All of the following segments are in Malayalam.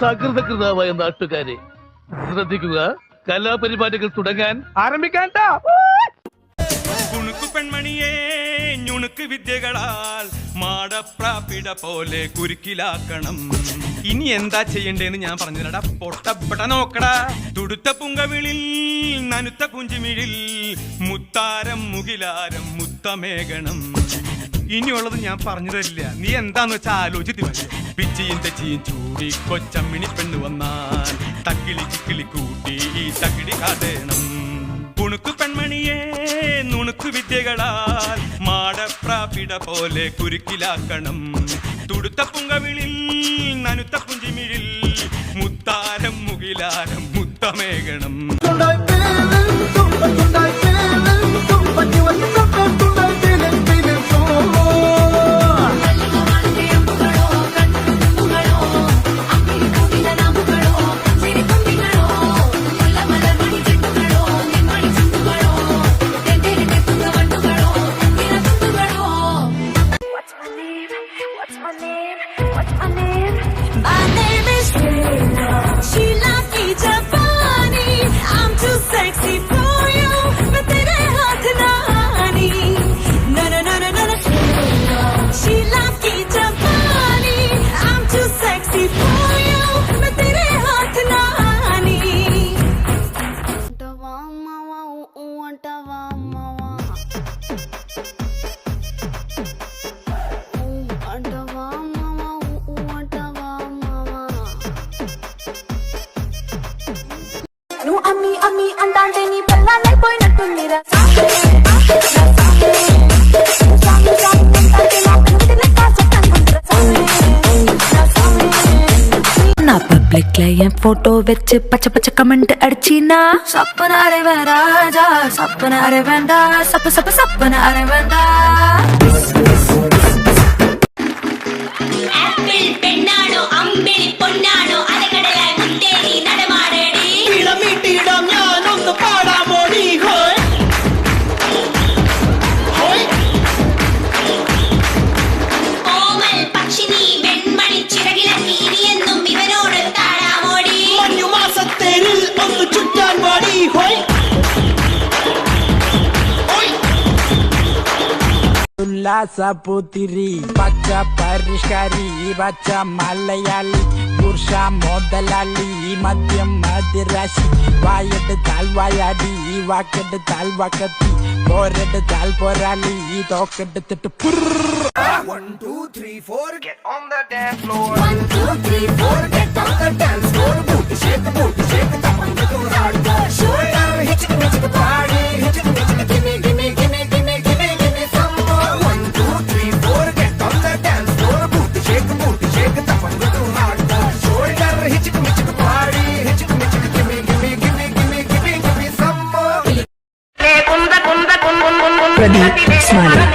സകൃതകൃതാവായ നാട്ടുകാരെ ശ്രദ്ധിക്കുക, കലാപരിപാടികൾ തുടങ്ങാൻ ആരംഭിക്കാൻ. കുണുക്കു പെൺമണിയെ ഞുണുക്ക് വിദ്യകളാൽ മാടപ്രാപിട പോലെ കുരുക്കിലാക്കണം. ഇനി എന്താ ചെയ്യണ്ടേന്ന് ഞാൻ പറഞ്ഞില്ലടാ, പൊട്ടപ്പെട്ട നോക്കടാ. തുടുത്ത പുങ്കവിളിൽ നനുത്ത പുഞ്ചിമിഴിൽ മുത്താരം മുകിലാരം മുത്തമേകണം. ഇനിയുള്ളത് ഞാൻ പറഞ്ഞു തരില്ല, നീ എന്താന്ന് വെച്ചാ ആലോചിച്ച് മതി. പിച്ചിയും തെച്ചിയും ചൂടി കൊച്ചമ്മിണി പെണ്ണു വന്നാൽ തക്കിളി ചിക്കിളി കൂട്ടി തകിടി കാതേണം. കുണുക്കു പെൺമണിയെ നുണുക്കു വിദ്യകളാൽ മാടപ്രാപിട പോലെ കുരുക്കിലാക്കണം. തുടുത്ത പുങ്കവിളിൽ നനുത്ത പുഞ്ചിമിഴിൽ മുത്താരം മുകിലാരം മുത്തമേകണം. అమ్మి అమ్మి అంటాంటే నీ పిల్లలైపోయినట్టుందిరా. நான் பப்ளிக்ல என் போட்டோ வச்சு பச்சை பச்சை கமெண்ட் அடிச்சினா சப்பனாரே வேண்டாஜா சப்பனாரே வேண்டா சப்ப சப்ப சப்பனாரே வேண்டா. ആപ്പിൾ പെണ്ണാണോ അമ്പിളി പൊന്നാണോ അലകടല മുട്ടേരി നടമാടേടി ഇളമീട്ടിയിടാം ഞാനൊന്ന് പാടാമോടി. കോമൽ പക്ഷിനി വെൺമണി ചിറകിളക്കി ഇനിയെന്നും ഇവനോട് താഴാമോടി. മഞ്ഞുമാസത്തേരിൽ ഒന്ന് ചുറ്റാൻ പാടി. ഉല്ലാസപുത്തിരി പച്ച പരിഷ്കാരി പച്ച മലയാളി പുരുഷ മുതലാളി മദ്യം മതിരാശി വായെടുത്താൽ വായാടി വാക്കെടുത്താൽ വാക്കത്തി പോരെടുത്താൽ പോരാളി തോക്കെടുത്തിട്ട് 1 2 3 4 get on the dance floor. 1 2 3 4 get on the dance floor. Booty shake, tap on the hardcore. Shoulder hit the party, hit it, give me, give me, give me, give me, give me, give me some more. 1 2 3 4 get on the dance floor. Booty shake, tap on the hardcore. Shoulder hit the party, hit it, give me, give me, give me, give me, give me, give me some more. Pradeep Smiley.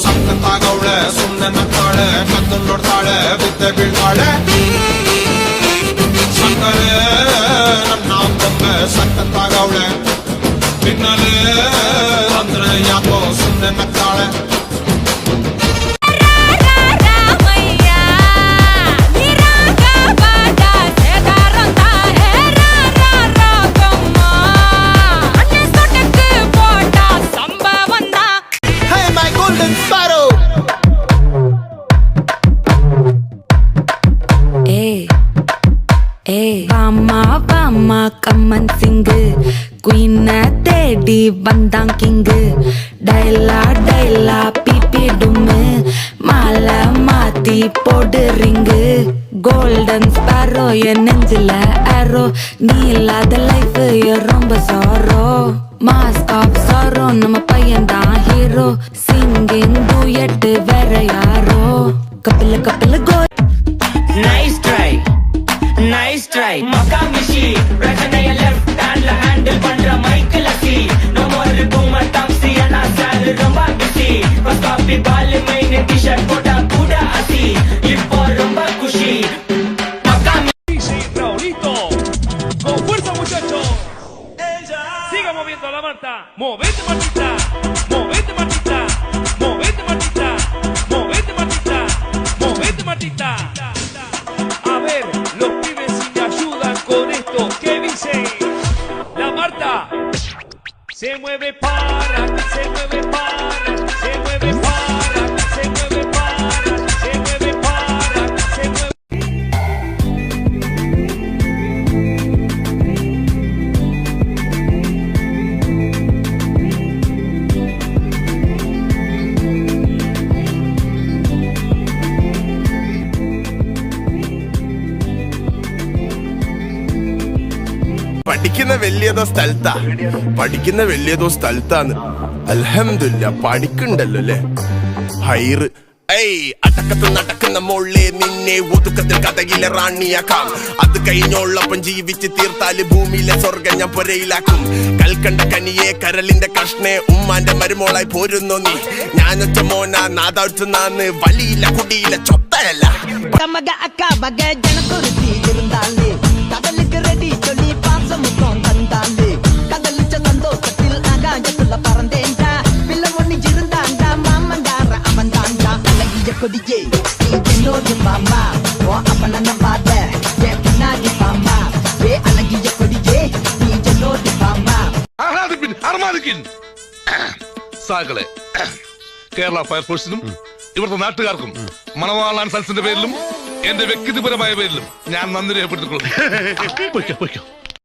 ಸಕ್ಕತ್ತಾಗವಳೆ ಸುಮ್ಮನೆ ನಕ್ಕಾಳೆ ಕದ್ದು ನೋಡ್ತಾಳೆ ಬಿದ್ದೆ ಬೀಳ್ತಾಳೆ. ಸಕ್ಕರೆ ನನ್ನ ಬೊಮ್ಮೆ ಸಕ್ಕತ್ತಾಗವಳೆ ಬಿನ್ನಲೆ ಅಂದ್ರೆ ಯಾಕೋ ಸುಮ್ಮನೆ ನಕ್ಕಾಳೆ. வாமா கம்மன் சிங்கு குயின தேடி வந்தான் கிங்கு. டைலா டைலா பிபி டும்மு மாலை மாத்தி போடு ரிங்கு. கோல்டன் ஸ்பாரோ என் நெஞ்சில ஆரோ நீ இல்லாத லைஃப் ரொம்ப சாரோ. மாஸ்க் ஆஃப் சாரோ நம்ம பையன் தான் ஹீரோ. சிங்கிங் டூயட் வேற யாரோ. கப்பில கப்பில கோ. நைஸ் ட்ரை நைஸ் ட்ரை மகாமிஷி பிரச்சனைய லெஃப்ட் ஹேண்ட்ல ஹேண்டில் பண்ற மைக்கேல் அசி. No more la Marta. Movete, Martita. Movete, Martita. Movete, Martita. Movete, Martita. Movete, Martita. A ver, los pibes si te ayudan con esto. ¿Qué dice? La Marta. Se mueve para, se mueve para, se mueve para, se mueve para, se mueve para, se mueve. പഠിക്കുന്ന വലിയതോ സ്ഥലത്താണ് അൽഹംദുലില്ലാ പഠിക്കണ്ടല്ലോ അല്ലേ ഹൈറ് ഏയ് അടക്കത്ത് നടക്കുന്ന മോളെ നിന്നെ ഒതുക്കത്തിൽ കഥയിലെ റാണിയാക്കാം അത് കഴിഞ്ഞോളപ്പം ജീവിച്ച് തീർത്താല് ഭൂമിയിലെ സ്വർഗം ഞാൻ പൊരയിലാക്കും കൽക്കണ്ട കനിയെ കരളിന്റെ കഷ്ണേ ഉമ്മാന്റെ മരുമോളായി പോരുന്നു നീ ഞാനൊറ്റ മോന നാദാഴ്ത്തുന്നാന്ന് വലിയില്ല കുടിയില്ല ചൊത്തയല്ല கடலுக்கு ரெடி சொல்லி பாசமுத்தம் தந்தாண்டு கதலிச்ச சந்தோஷத்தில் ஆகாயத்துல பறந்தேன்டா பிள்ளை ஒண்ணு இருந்தாண்டா மாமங்கார அவன் தாண்டா அழகிய கொடியே என்னோடு பாமா ஓ அப்பன நம்பாத என் பின்னாடி பாமா ஏ அழகிய கொடியே நீ என்னோடு பாமா അർമാദിക്കിൻ സാകളെ കേരള ഫയർഫോഴ്സിനും ഇവിടുത്തെ നാട്ടുകാർക്കും മണവാളാൻ സൽസിന്റെ പേരിലും എന്റെ വ്യക്തിപരമായ പേരിലും ഞാൻ നന്ദി രേഖപ്പെടുത്തിക്കൊള്ളുന്നു.